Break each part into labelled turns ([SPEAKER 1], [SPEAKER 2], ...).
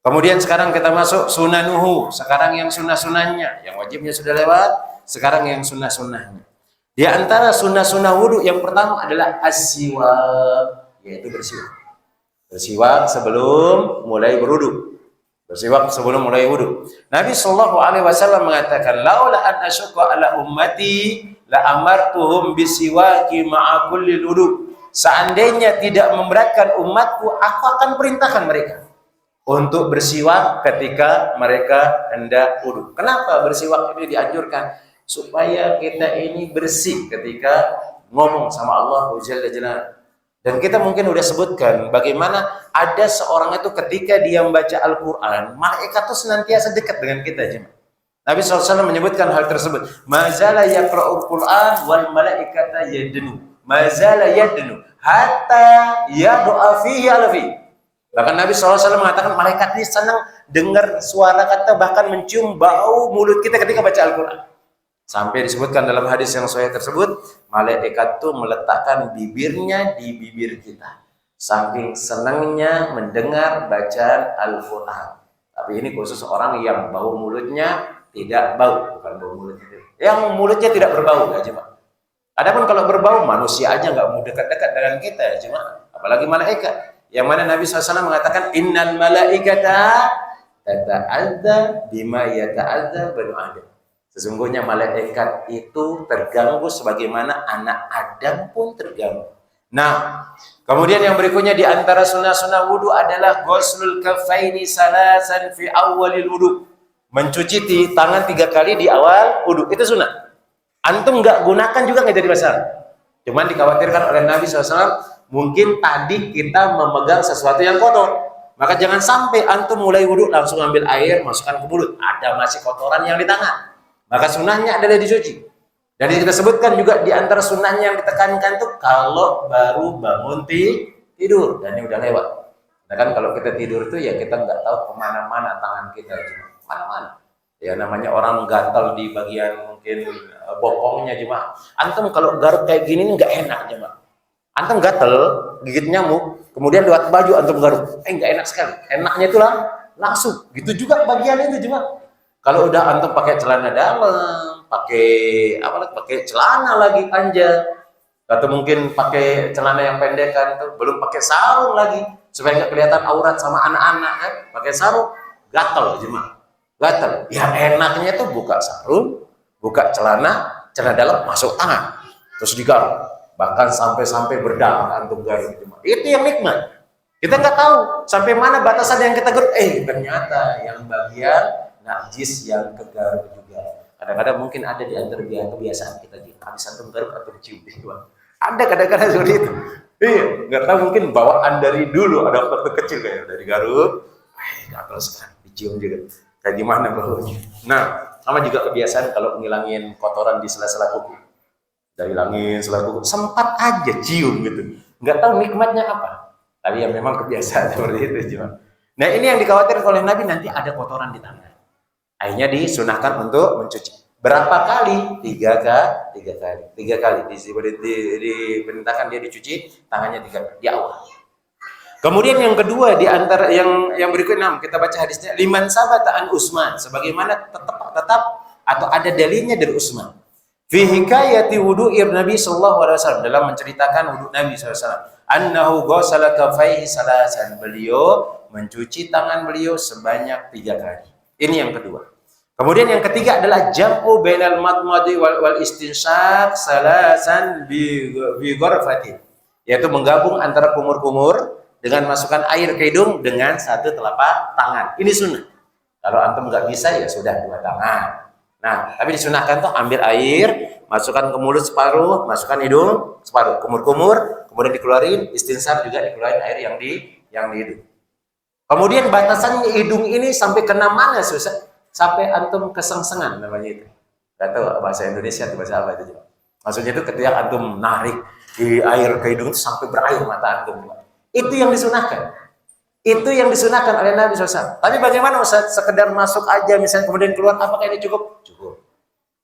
[SPEAKER 1] Kemudian sekarang kita masuk sunanuhu. Sekarang yang sunnah-sunnahnya. Yang wajibnya sudah lewat. Sekarang yang sunnah-sunnahnya. Di antara sunnah-sunnah wudu yang pertama adalah as-siwak, yaitu bersiwak. Bersiwak sebelum mulai berwudu. Bersiwak sebelum mulai wudu. Nabi sallallahu alaihi wasallam mengatakan, "Laula an asyqa ala ummati la amartuhum bisiwaki ma'a kulli wudu." Seandainya tidak memberatkan umatku, aku akan perintahkan mereka untuk bersiwak ketika mereka hendak wudu. Kenapa bersiwak ini dianjurkan? Supaya kita ini bersih ketika ngomong sama Allah Jalla Jalaluhu. Dan kita mungkin udah sebutkan bagaimana ada seorang itu ketika dia membaca Al-Quran, malaikat itu senantiasa dekat dengan kita. Nabi SAW menyebutkan hal tersebut. Mazala yaqra'ul Quran wal malaikata yadnu. Mazala yadnu hatta yadu'a fihi alfi. Bahkan Nabi SAW mengatakan malaikat ini senang dengar suara kata, bahkan mencium bau mulut kita ketika baca Al-Quran. Sampai disebutkan dalam hadis yang sahih tersebut, malaikat itu meletakkan bibirnya di bibir kita. Saking senangnya mendengar bacaan Al-Quran. Tapi ini khusus orang yang bau mulutnya tidak bau, bukan bau mulutnya. Yang mulutnya tidak berbau, ya jemaah. Adapun kalau berbau, manusia aja nggak mau dekat-dekat dengan kita, ya jemaah. Apalagi malaikat. Yang mana Nabi SAW mengatakan, innal malaikata tata'adza bima yata'adza banu Adam. Sesungguhnya malaikat itu terganggu sebagaimana anak Adam pun terganggu. Nah, kemudian yang berikutnya di antara sunnah-sunnah wudu adalah ghuslul kaffaini salasan fi awwalil wudu. Mencuci tangan 3 kali di awal wudu. Itu sunnah. Antum nggak gunakan juga nggak jadi masalah. Cuman dikhawatirkan oleh Nabi SAW, mungkin tadi kita memegang sesuatu yang kotor. Maka jangan sampai antum mulai wudu langsung ambil air, masukkan ke mulut. Ada masih kotoran yang di tangan. Maka sunnahnya adalah dicuci. Dan kita sebutkan juga di antara sunnahnya yang ditekankan itu kalau baru bangun tidur. Dan ini udah lewat. Nah kan kalau kita tidur itu ya kita nggak tahu kemana-mana tangan kita. Mana-mana. Ya namanya orang gatal di bagian mungkin bokongnya jemaah. Antum kalau garuk kayak gini nggak enak jemaah. Antum gatal, gigit nyamuk, kemudian lewat baju antum garuk. Nggak enak sekali. Enaknya itulah langsung. Gitu juga bagian itu jemaah. Kalau udah antum pakai celana dalam, pakai celana lagi panjang, atau mungkin pakai celana yang pendek kan, itu belum pakai sarung lagi supaya nggak kelihatan aurat sama anak-anak kan, pakai sarung, gatal jemaah, gatal. Yang enaknya itu buka sarung, buka celana dalam, masuk tangan, terus digaruk, bahkan sampai berdarah antum garuk jemaah. Itu yang nikmat. Kita nggak tahu sampai mana batasan yang kita garuk. Ternyata yang bagian najis yang kegaruk juga. Kadang-kadang mungkin ada di antara kebiasaan kita di habis antum garuk atau cium gitu. Ada kadang-kadang seperti itu. Iya, nggak tahu mungkin bawaan dari dulu ada waktu kecil kayak dari garuk, gatal sekarang dicium juga. Kayak gimana baunya? Nah, sama juga kebiasaan kalau ngilangin kotoran di sela-sela kuku. Dari hilangin sela kuku, sempat aja cium gitu. Nggak tahu nikmatnya apa. Tapi ya memang kebiasaan seperti itu cuma. Nah, ini yang dikhawatirkan oleh Nabi, nanti ada kotoran di tangan. Akhirnya disunahkan untuk mencuci. Berapa kali? 3 kali. 3 kali. Diperintahkan dia dicuci tangannya 3 kali di awal. Kemudian yang kedua di antara yang berikutnya kita baca hadisnya liman sabata an Utsman, sebagaimana tetap atau ada dalilnya dari Utsman. Fi hikayati wudu'i Nabi sallallahu alaihi wasallam, dalam menceritakan wudu Nabi sallallahu alaihi wasallam. Annahu ghasala kaffaihi salasan, beliau mencuci tangan beliau sebanyak 3 kali. Ini yang kedua. Kemudian yang ketiga adalah jam'u bainal madmadi wal istinsyaq salasan bi ghurfatin, yaitu menggabung antara kumur-kumur dengan masukkan air ke hidung dengan 1 telapak tangan. Ini sunnah. Kalau antum nggak bisa ya sudah 2 tangan. Nah, tapi disunahkan tuh ambil air, masukkan ke mulut separuh, masukkan hidung separuh, kumur-kumur, kemudian dikeluarin, istinsyaq juga dikeluarin air yang di hidung. Kemudian batasannya hidung ini sampai kena mana susah? Sampai antum kesengsengan namanya itu. Gak tahu bahasa Indonesia atau bahasa apa itu juga. Maksudnya itu ketika antum narik di air ke hidung itu sampai berair mata antum. Itu yang disunahkan. Itu yang disunahkan oleh Nabi SAW. Tapi bagaimana Ustaz? Sekedar masuk aja misalnya kemudian keluar, apakah ini cukup? Cukup.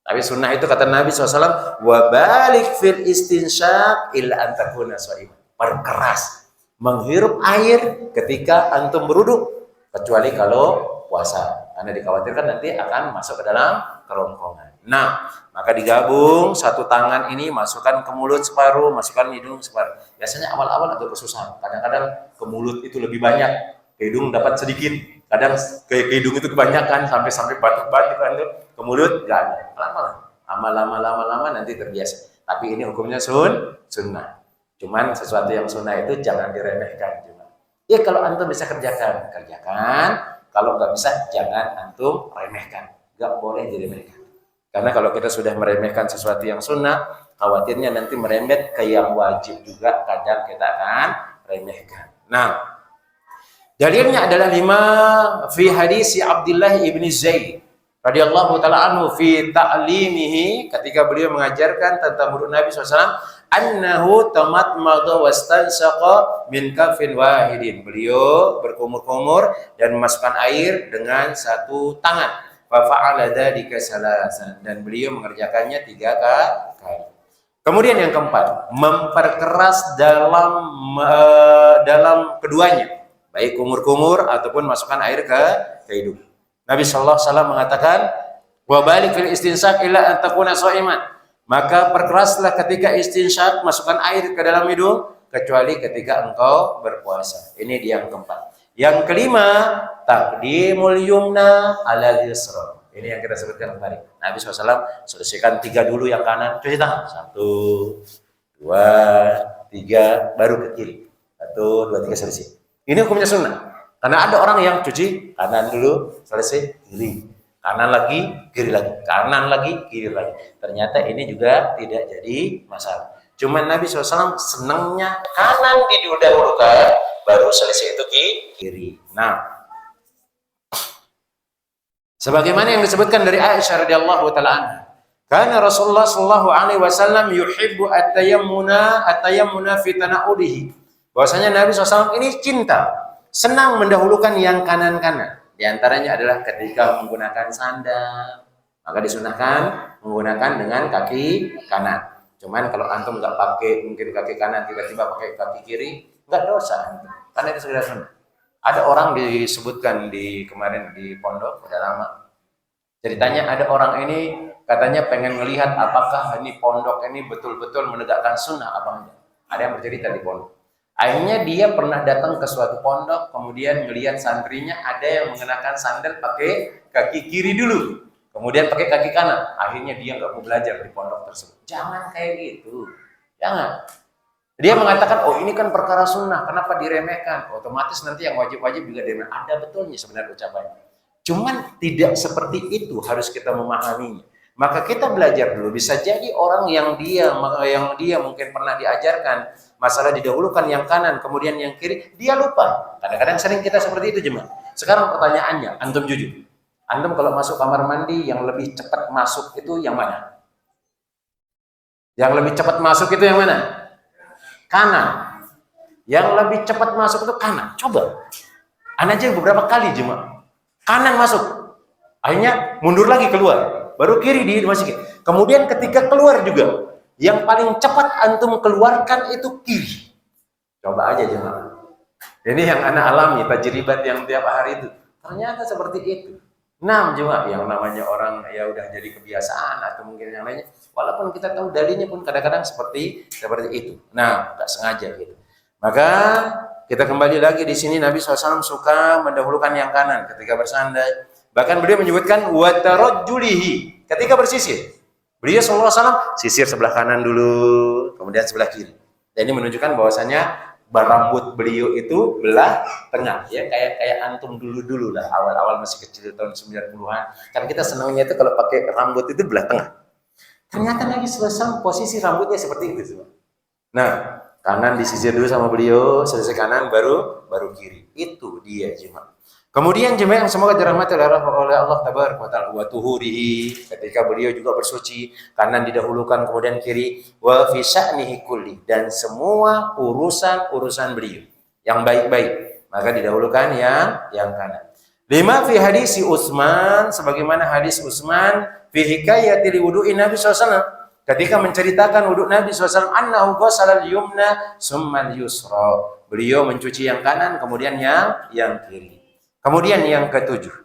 [SPEAKER 1] Tapi sunnah itu kata Nabi SAW, wa balik fil istinsyaq illa an takuna sha'iman. Perkeras menghirup air ketika antum berwudu, kecuali kalau puasa, karena dikhawatirkan nanti akan masuk ke dalam kerongkongan. Nah, maka digabung satu tangan ini masukkan ke mulut separuh, masukkan hidung separuh. Biasanya awal-awal agak kesusahan. Kadang-kadang ke mulut itu lebih banyak, ke hidung dapat sedikit. Kadang ke hidung itu kebanyakan sampai batuk-batuk kan, ke mulut nggak ada. Lama-lama nanti terbiasa. Tapi ini hukumnya sunnah. Cuman sesuatu yang sunnah itu jangan diremehkan. Ya kalau antum bisa kerjakan. Kalau nggak bisa jangan antum remehkan. Nggak boleh diremehkan. Karena kalau kita sudah meremehkan sesuatu yang sunnah, khawatirnya nanti merembet ke yang wajib juga, kadang kita akan remehkan. Nah, dalilnya adalah 5 fi hadis Abdullah ibn Zaid radhiyallahu taala anhu fi ta'limihi, ketika beliau mengajarkan tentang wudhu Nabi SAW, annahu tamatmadha wastansaqa min kafin wahidin. Beliau berkumur-kumur dan memasukkan air dengan satu tangan. Fa fa'ala dzalika salasan, dan beliau mengerjakannya 3 kali. Kemudian yang keempat, memperkeras dalam keduanya, baik kumur-kumur ataupun masukkan air ke hidung. Nabi sallallahu alaihi wasallam mengatakan, wa balik fil istinsyak illa an takuna shaiman. Maka perkeraslah ketika istinsyak, masukkan air ke dalam hidung, kecuali ketika engkau berpuasa. Ini dia yang keempat. Yang kelima, taqdimul yumna ala yusra. Ini yang kita sebutkan tadi. Nabi SAW selesaikan 3 dulu yang kanan, cuci tangan. 1, 2, 3, baru ke kiri. 1, 2, 3 selesai. Ini hukumnya sunnah. Karena ada orang yang cuci kanan dulu, selesai kiri. Kanan lagi, kiri lagi. Kanan lagi, kiri lagi. Ternyata ini juga tidak jadi masalah. Cuman Nabi SAW senangnya kanan didahulukan, baru selesai itu kiri. Nah, sebagaimana yang disebutkan dari Aisyah radhiyallahu taala anha, karena Rasulullah sallallahu alaihi wasallam yuhibbu at-tayammuna fi tanaudihi. Bahwasanya Nabi SAW ini cinta, senang mendahulukan yang kanan-kanan. Di antaranya adalah ketika menggunakan sandal, maka disunahkan menggunakan dengan kaki kanan. Cuman kalau antum nggak pakai mungkin kaki kanan, tiba-tiba pakai kaki kiri, nggak dosa, karena itu sudah sunnah. Ada orang disebutkan kemarin di pondok, udah lama. Ceritanya ada orang ini katanya pengen melihat apakah ini pondok ini betul-betul menegakkan sunnah apa enggak. Ada yang bercerita di pondok. Akhirnya dia pernah datang ke suatu pondok, kemudian melihat santrinya ada yang mengenakan sandal pakai kaki kiri dulu, kemudian pakai kaki kanan. Akhirnya dia nggak mau belajar di pondok tersebut. Jangan kayak gitu, jangan. Dia mengatakan, oh ini kan perkara sunnah, kenapa diremehkan? Otomatis nanti yang wajib-wajib juga diremehkan. Ada betulnya sebenarnya ucapannya. Cuman tidak seperti itu harus kita memahaminya. Maka kita belajar dulu. Bisa jadi orang yang dia mungkin pernah diajarkan masalah didahulukan yang kanan, kemudian yang kiri, dia lupa. Kadang-kadang sering kita seperti itu, jemaah. Sekarang pertanyaannya, antum jujur. Antum kalau masuk kamar mandi yang lebih cepat masuk itu yang mana? Yang lebih cepat masuk itu yang mana? Kanan. Yang lebih cepat masuk itu kanan. Coba. Anda aja beberapa kali jemaah. Kanan masuk. Akhirnya mundur lagi keluar. Baru kiri dimasukin. Kemudian ketika keluar juga, yang paling cepat antum keluarkan itu kiri. Coba aja jemaah. Ini yang Anda alami, tajribat yang tiap hari itu. Ternyata seperti itu. Nah, jemaah, yang namanya orang ya udah jadi kebiasaan atau mungkin yang lainnya. Walaupun kita tahu dalilnya pun kadang-kadang seperti itu. Nah, nggak sengaja gitu. Maka kita kembali lagi di sini, Nabi SAW suka mendahulukan yang kanan ketika bersandar. Bahkan beliau menyebutkan watarajjulihi ketika bersisir. Beliau SAW sisir sebelah kanan dulu, kemudian sebelah kiri. Dan ini menunjukkan bahwasanya rambut beliau itu belah tengah, ya kayak antum dulu lah, awal-awal masih kecil tahun 90-an. Kan kita senangnya itu kalau pakai rambut itu belah tengah. Ternyata Nabi SAW posisi rambutnya seperti itu. Nah, kanan disisir dulu sama beliau, selesai kanan baru kiri. Itu dia jemaah. Kemudian jemaah yang semoga dirahmati oleh Allah tabaraka wa taala, wa tuhurihi, ketika beliau juga bersuci, kanan didahulukan kemudian kiri, wa fi sya'nihi kulli, dan semua urusan beliau yang baik-baik maka didahulukan yang kanan. 5 fi hadisi Utsman, sebagaimana hadis Utsman fi hikayati wudu'i Nabi SAW, ketika menceritakan wudhu Nabi SAW, annahu ghasala al-yumna summa al-yusra, beliau mencuci yang kanan kemudian yang kiri. Kemudian yang ketujuh,